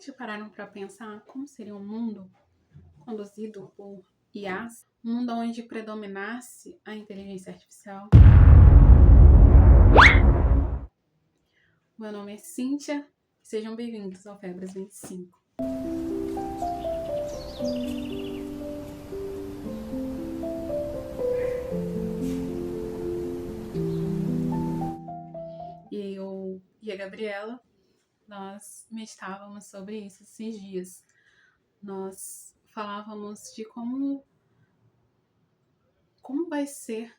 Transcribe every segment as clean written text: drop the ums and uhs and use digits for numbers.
Vocês já pararam para pensar como seria um mundo conduzido por IAs? Um mundo onde predominasse a inteligência artificial? Meu nome é Cíntia e sejam bem-vindos ao Febras 25. E eu e a Gabriela, nós meditávamos sobre isso esses dias. Nós falávamos de como vai ser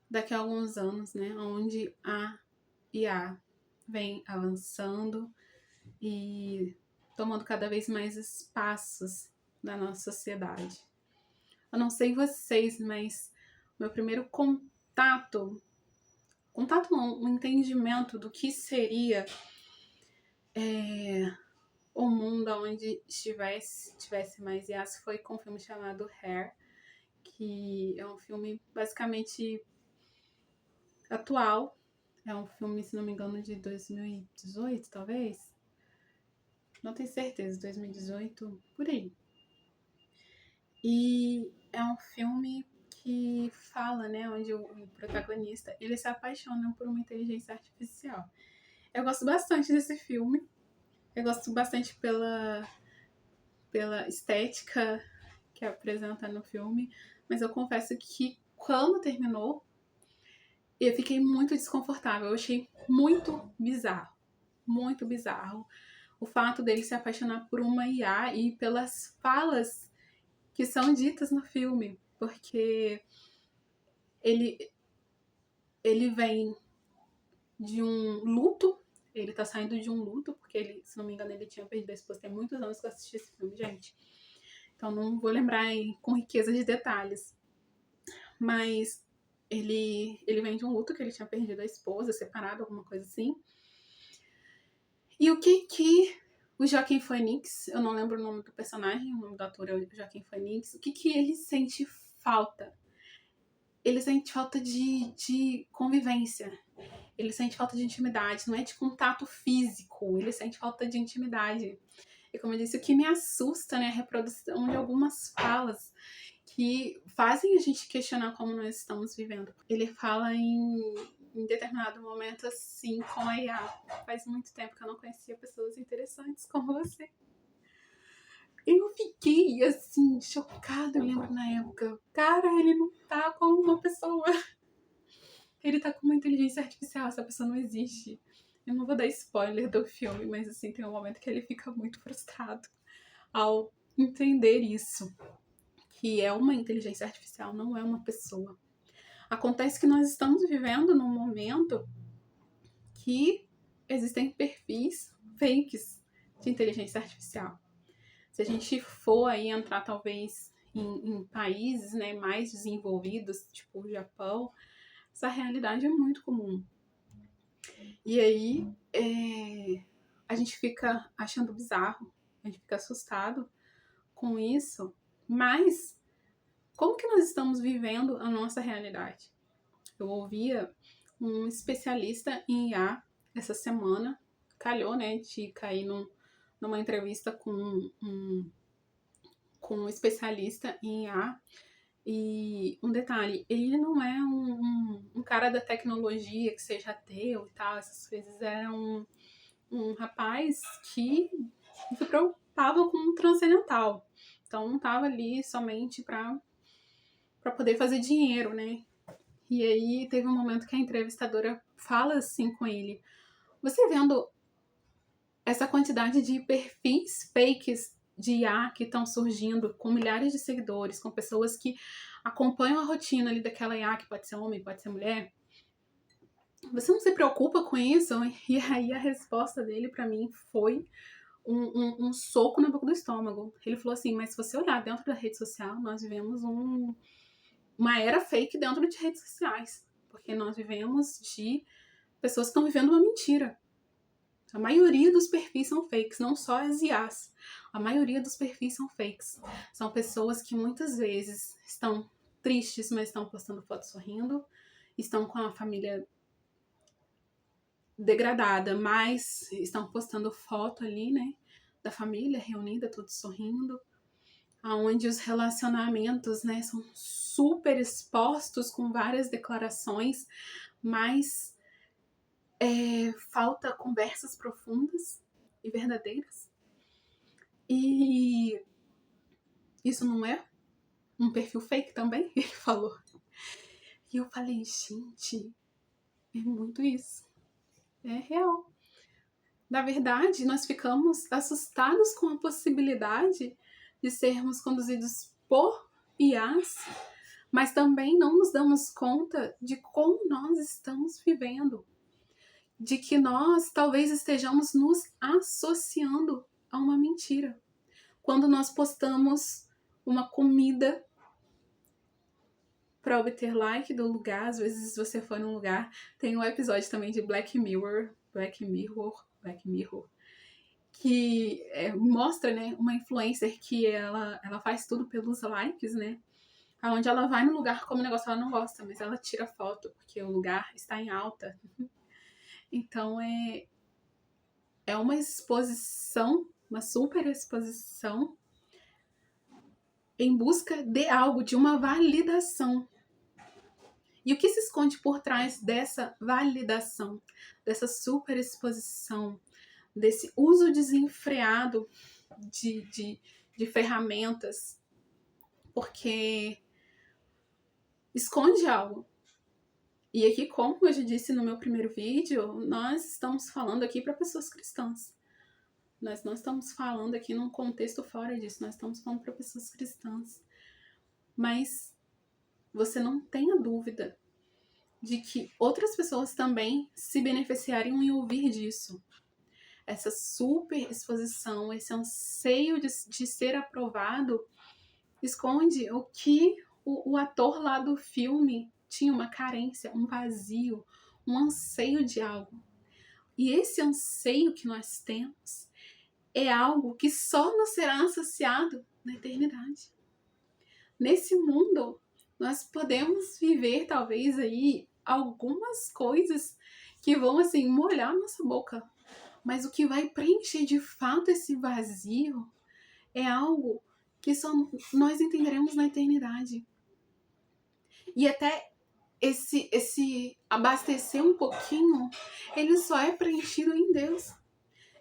daqui a alguns anos, né? Onde a IA vem avançando e tomando cada vez mais espaços na nossa sociedade. Eu não sei vocês, mas meu primeiro contato não, um entendimento do que seria o mundo onde tivesse mais IAs foi com um filme chamado Hair, que é um filme basicamente atual. É um filme, se não me engano, de 2018, talvez. Não tenho certeza, 2018, por aí. E é um filme que fala, né, onde o protagonista, ele se apaixona por uma inteligência artificial. Eu gosto bastante desse filme. Eu gosto bastante pela estética que apresenta no filme, mas eu confesso que quando terminou, eu fiquei muito desconfortável. Eu achei muito bizarro o fato dele se apaixonar por uma IA e pelas falas que são ditas no filme, porque ele vem de um luto, ele tá saindo de um luto, porque ele, se não me engano, ele tinha perdido a esposa. Tem muitos anos que eu assisti esse filme, gente. Então não vou lembrar com riqueza de detalhes. Mas ele vem de um luto que ele tinha perdido a esposa, separado, alguma coisa assim. E o que o Joaquin Phoenix, eu não lembro o nome do personagem, o nome do ator é o Joaquin Phoenix, o que ele sente falta? Ele sente falta de convivência. Ele sente falta de intimidade, não é de contato físico, ele sente falta de intimidade. E como eu disse, o que me assusta, né, a reprodução de algumas falas que fazem a gente questionar como nós estamos vivendo. Ele fala em determinado momento assim, com a IA: faz muito tempo que eu não conhecia pessoas interessantes como você. Eu fiquei, assim, chocada. Eu lembro na época, cara, ele não tá como uma pessoa. Ele tá com uma inteligência artificial, essa pessoa não existe. Eu não vou dar spoiler do filme, mas assim, tem um momento que ele fica muito frustrado ao entender isso, que é uma inteligência artificial, não é uma pessoa. Acontece que nós estamos vivendo num momento que existem perfis fakes de inteligência artificial. Se a gente for aí entrar talvez em países, né, mais desenvolvidos, tipo o Japão, essa realidade é muito comum. E aí a gente fica achando bizarro, a gente fica assustado com isso, mas como que nós estamos vivendo a nossa realidade? Eu ouvia um especialista em IA essa semana, calhou, né, de cair numa entrevista com um especialista em IA. E um detalhe, ele não é um cara da tecnologia que seja ateu e tal, essas coisas. É um rapaz que se preocupava com o transcendental. Então não estava ali somente para poder fazer dinheiro, né? E aí teve um momento que a entrevistadora fala assim com ele: você vendo essa quantidade de perfis fakes de IA que estão surgindo, com milhares de seguidores, com pessoas que acompanham a rotina ali daquela IA, que pode ser homem, pode ser mulher, você não se preocupa com isso? E aí a resposta dele para mim foi um soco na boca do estômago. Ele falou assim: mas se você olhar dentro da rede social, nós vivemos uma era fake dentro de redes sociais, porque nós vivemos de pessoas que estão vivendo uma mentira. A maioria dos perfis são fakes, não só as IAs. A maioria dos perfis são fakes. São pessoas que muitas vezes estão tristes, mas estão postando fotos sorrindo, estão com a família degradada, mas estão postando foto ali, né, da família reunida, todos sorrindo, aonde os relacionamentos, né, são super expostos com várias declarações, mas falta conversas profundas e verdadeiras. E isso não é um perfil fake também? Ele falou. E eu falei, gente, é muito isso. É real. Na verdade, nós ficamos assustados com a possibilidade de sermos conduzidos por IAs, mas também não nos damos conta de como nós estamos vivendo, de que nós talvez estejamos nos associando a uma mentira. Quando nós postamos uma comida para obter like do lugar, às vezes se você for num lugar, tem um episódio também de Black Mirror, que mostra, né, uma influencer que ela faz tudo pelos likes, né, onde ela vai no lugar como o negócio ela não gosta, mas ela tira foto porque o lugar está em alta. Então é uma exposição, uma super exposição em busca de algo, de uma validação. E o que se esconde por trás dessa validação, dessa super exposição, desse uso desenfreado de ferramentas? Porque esconde algo. E aqui, como eu já disse no meu primeiro vídeo, nós estamos falando aqui para pessoas cristãs. Nós não estamos falando aqui num contexto fora disso, nós estamos falando para pessoas cristãs. Mas você não tenha dúvida de que outras pessoas também se beneficiariam em ouvir disso. Essa super exposição, esse anseio de ser aprovado, esconde o que o ator lá do filme tinha, uma carência, um vazio, um anseio de algo. E esse anseio que nós temos é algo que só nos será associado na eternidade. Nesse mundo, nós podemos viver talvez aí algumas coisas que vão assim molhar nossa boca, mas o que vai preencher de fato esse vazio é algo que só nós entenderemos na eternidade. E até esse abastecer um pouquinho, ele só é preenchido em Deus.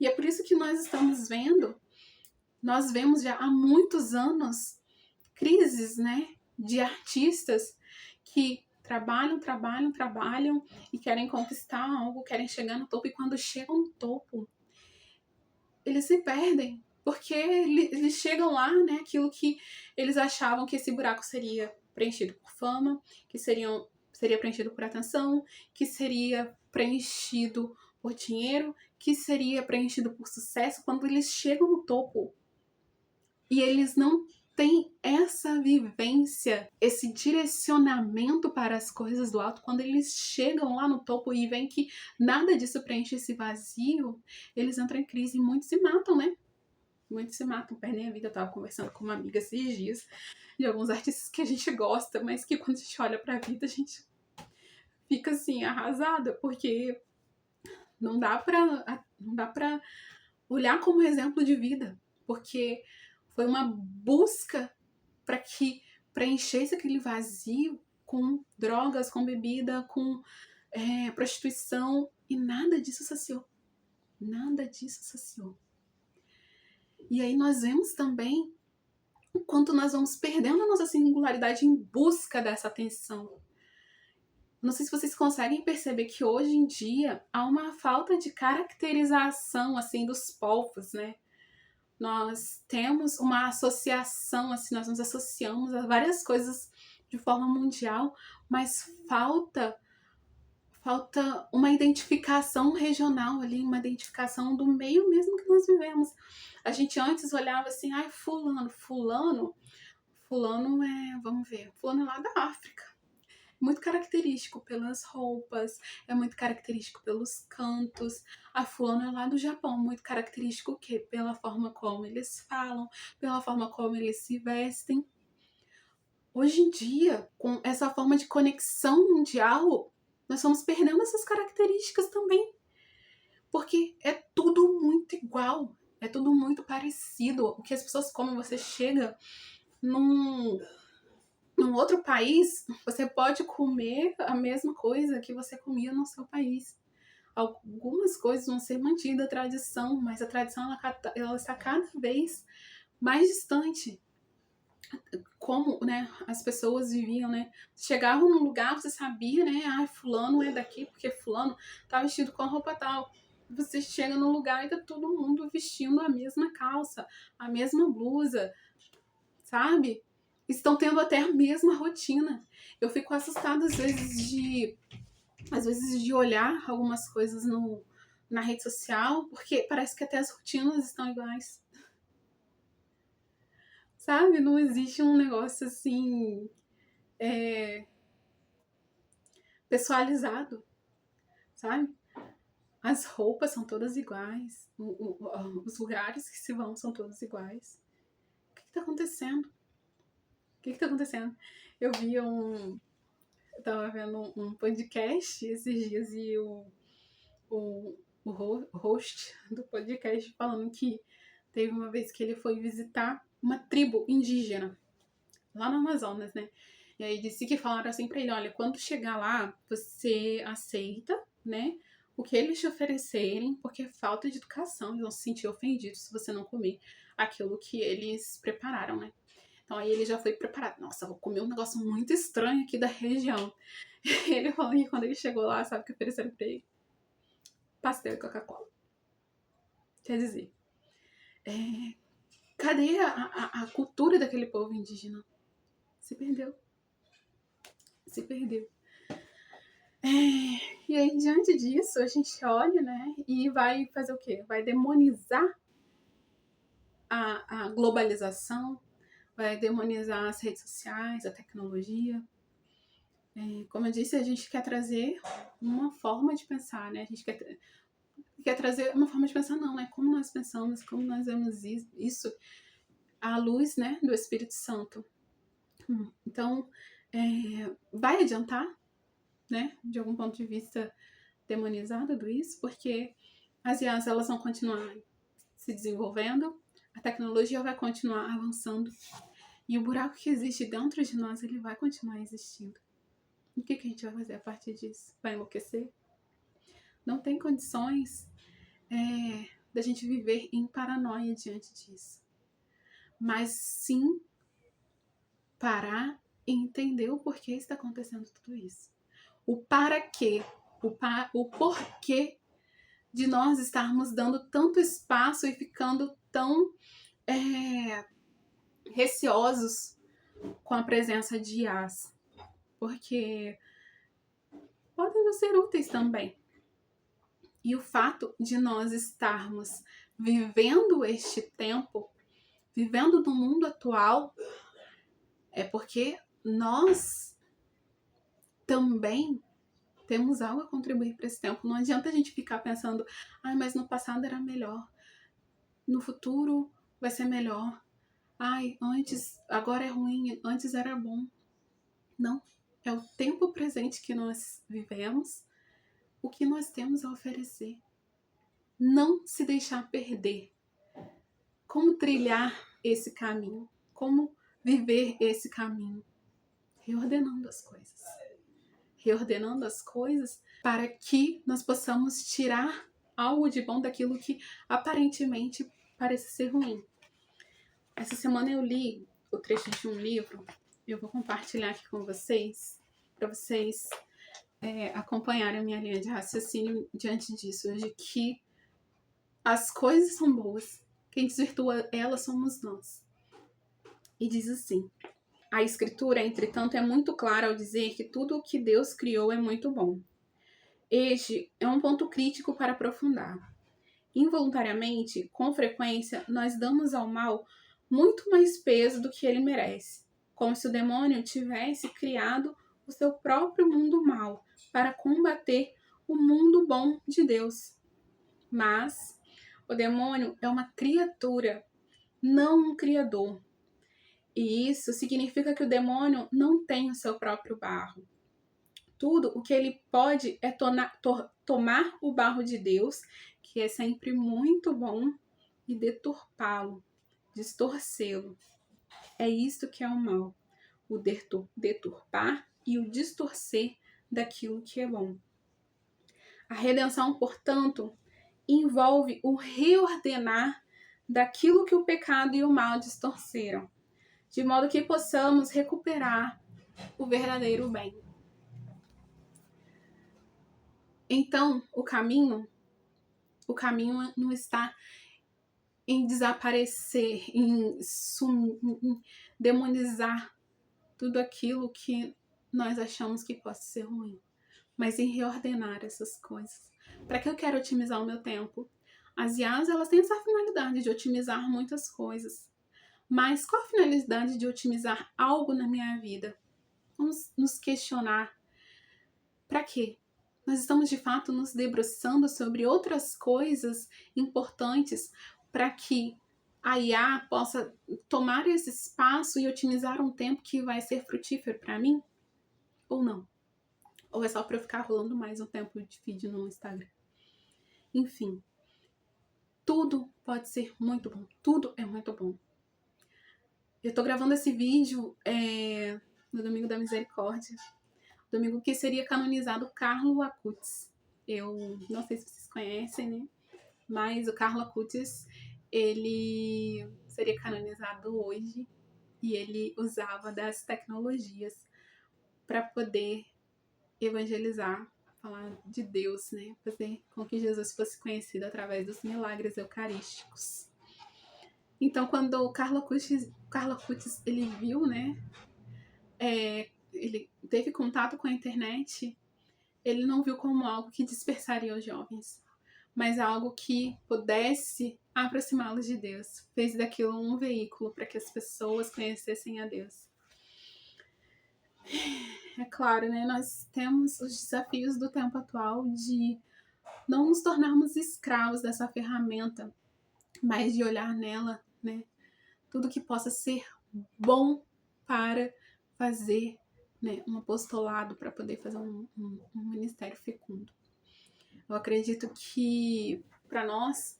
E é por isso que nós estamos vendo, nós vemos já há muitos anos crises, né, de artistas que trabalham e querem conquistar algo, querem chegar no topo, e quando chegam no topo, eles se perdem, porque eles chegam lá, né, aquilo que eles achavam que esse buraco seria preenchido por fama, que seria preenchido por atenção, que seria preenchido por dinheiro, que seria preenchido por sucesso. Quando eles chegam no topo e eles não têm essa vivência, esse direcionamento para as coisas do alto, quando eles chegam lá no topo e veem que nada disso preenche esse vazio, eles entram em crise e muitos se matam, né? Muitos se matam, perdem a vida. Eu tava conversando com uma amiga esses dias de alguns artistas que a gente gosta, mas que quando a gente olha pra vida, a gente fica assim, arrasada, porque não dá pra olhar como exemplo de vida, porque foi uma busca para que preenchesse aquele vazio com drogas, com bebida, com prostituição, e nada disso saciou. Nada disso saciou. E aí nós vemos também o quanto nós vamos perdendo a nossa singularidade em busca dessa atenção. Não sei se vocês conseguem perceber que hoje em dia há uma falta de caracterização assim dos povos, né? Nós temos uma associação, assim, nós nos associamos a várias coisas de forma mundial, mas falta uma identificação regional ali, uma identificação do meio mesmo que nós vivemos. A gente antes olhava assim, ai, fulano fulano é lá da África. Muito característico pelas roupas, é muito característico pelos cantos. A fulano é lá do Japão, muito característico o quê? Pela forma como eles falam, pela forma como eles se vestem. Hoje em dia, com essa forma de conexão mundial, nós estamos perdendo essas características também. Porque é tudo muito igual, é tudo muito parecido. O que as pessoas comem, você chega num outro país, você pode comer a mesma coisa que você comia no seu país. Algumas coisas vão ser mantidas a tradição, mas a tradição ela está cada vez mais distante. Como, né, as pessoas viviam, né? Chegavam num lugar, você sabia, né? Ah, fulano é daqui porque fulano tá vestido com a roupa tal. Você chega num lugar e tá todo mundo vestindo a mesma calça, a mesma blusa, sabe? Estão tendo até a mesma rotina. Eu fico assustada às vezes de olhar algumas coisas na rede social, porque parece que até as rotinas estão iguais. Sabe? Não existe um negócio assim pessoalizado, sabe? As roupas são todas iguais, os lugares que se vão são todos iguais. O que tá acontecendo? O que tá acontecendo? Eu tava vendo um podcast esses dias e o host do podcast falando que teve uma vez que ele foi visitar uma tribo indígena lá no Amazonas, né? E aí disse que falaram assim pra ele, olha, quando chegar lá, você aceita, né, o que eles te oferecerem, porque é falta de educação, eles vão se sentir ofendidos se você não comer aquilo que eles prepararam, né? Então aí ele já foi preparado. Nossa, vou comer um negócio muito estranho aqui da região. Ele falou que quando ele chegou lá, sabe o que ofereceram pra ele? Pastel e Coca-Cola. Quer dizer, cadê a cultura daquele povo indígena? Se perdeu. Se perdeu. E aí, diante disso, a gente olha, né, e vai fazer o quê? Vai demonizar a globalização, vai demonizar as redes sociais, a tecnologia. Como eu disse, a gente quer trazer uma forma de pensar, né? A gente quer trazer uma forma de pensar, não, né? Como nós pensamos, como nós vemos isso à luz, né, do Espírito Santo. Então, vai adiantar, né, de algum ponto de vista demonizar tudo isso, porque as IAs elas vão continuar se desenvolvendo, a tecnologia vai continuar avançando e o buraco que existe dentro de nós ele vai continuar existindo. O que a gente vai fazer a partir disso? Vai enlouquecer? Não tem condições da gente viver em paranoia diante disso. Mas sim parar e entender o porquê está acontecendo tudo isso. O para quê, o porquê de nós estarmos dando tanto espaço e ficando tão receosos com a presença de IAs. Porque podem não ser úteis também. E o fato de nós estarmos vivendo este tempo, vivendo no mundo atual, é porque nós também temos algo a contribuir para esse tempo. Não adianta a gente ficar pensando, mas no passado era melhor, no futuro vai ser melhor. Agora é ruim, antes era bom. Não, é o tempo presente que nós vivemos, o que nós temos a oferecer. Não se deixar perder. Como trilhar esse caminho? Como viver esse caminho? Reordenando as coisas. Reordenando as coisas para que nós possamos tirar algo de bom daquilo que aparentemente parece ser ruim. Essa semana eu li o trecho de um livro, eu vou compartilhar aqui com vocês, para vocês acompanharem a minha linha de raciocínio diante disso, de que as coisas são boas, quem desvirtua elas somos nós. E diz assim: a escritura, entretanto, é muito clara ao dizer que tudo o que Deus criou é muito bom. Este é um ponto crítico para aprofundar. Involuntariamente, com frequência, nós damos ao mal muito mais peso do que ele merece, como se o demônio tivesse criado o seu próprio mundo mal para combater o mundo bom de Deus. Mas o demônio é uma criatura, não um criador. E isso significa que o demônio não tem o seu próprio barro. Tudo o que ele pode é tomar o barro de Deus, que é sempre muito bom, e deturpá-lo, distorcê-lo. É isto que é o mal, o deturpar e o distorcer daquilo que é bom. A redenção, portanto, envolve o reordenar daquilo que o pecado e o mal distorceram, de modo que possamos recuperar o verdadeiro bem. Então, o caminho não está em desaparecer, em demonizar tudo aquilo que nós achamos que possa ser ruim, mas em reordenar essas coisas. Para que eu quero otimizar o meu tempo? As IAs, elas têm essa finalidade de otimizar muitas coisas. Mas qual a finalidade de otimizar algo na minha vida? Vamos nos questionar. Para quê? Nós estamos de fato nos debruçando sobre outras coisas importantes para que a IA possa tomar esse espaço e otimizar um tempo que vai ser frutífero para mim? Ou não? Ou é só para eu ficar rolando mais um tempo de vídeo no Instagram? Enfim, tudo pode ser muito bom. Tudo é muito bom. Eu tô gravando esse vídeo no Domingo da Misericórdia, domingo que seria canonizado Carlo Acutis. Eu não sei se vocês conhecem, né? Mas o Carlo Acutis, ele seria canonizado hoje e ele usava das tecnologias para poder evangelizar, falar de Deus, né? Fazer com que Jesus fosse conhecido através dos milagres eucarísticos. Então, quando o Carlo Acutis ele viu, né? Ele teve contato com a internet, ele não viu como algo que dispersaria os jovens, mas algo que pudesse aproximá-los de Deus. Fez daquilo um veículo para que as pessoas conhecessem a Deus. É claro, né? Nós temos os desafios do tempo atual de não nos tornarmos escravos dessa ferramenta, mas de olhar nela, né? Tudo que possa ser bom para fazer, né, um apostolado, para poder fazer um ministério fecundo. Eu acredito que para nós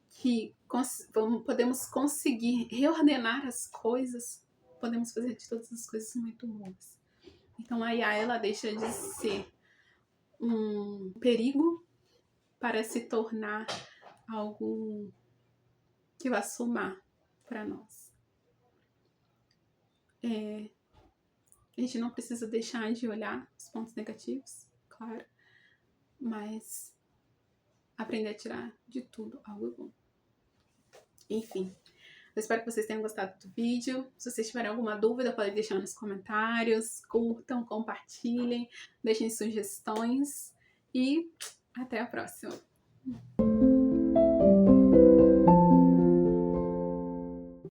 que podemos conseguir reordenar as coisas, podemos fazer de todas as coisas muito boas. Então a IA, ela deixa de ser um perigo para se tornar algo que vai somar para nós. A gente não precisa deixar de olhar os pontos negativos, claro, mas aprender a tirar de tudo algo bom. Enfim, eu espero que vocês tenham gostado do vídeo. Se vocês tiverem alguma dúvida, podem deixar nos comentários, curtam, compartilhem, deixem sugestões e até a próxima.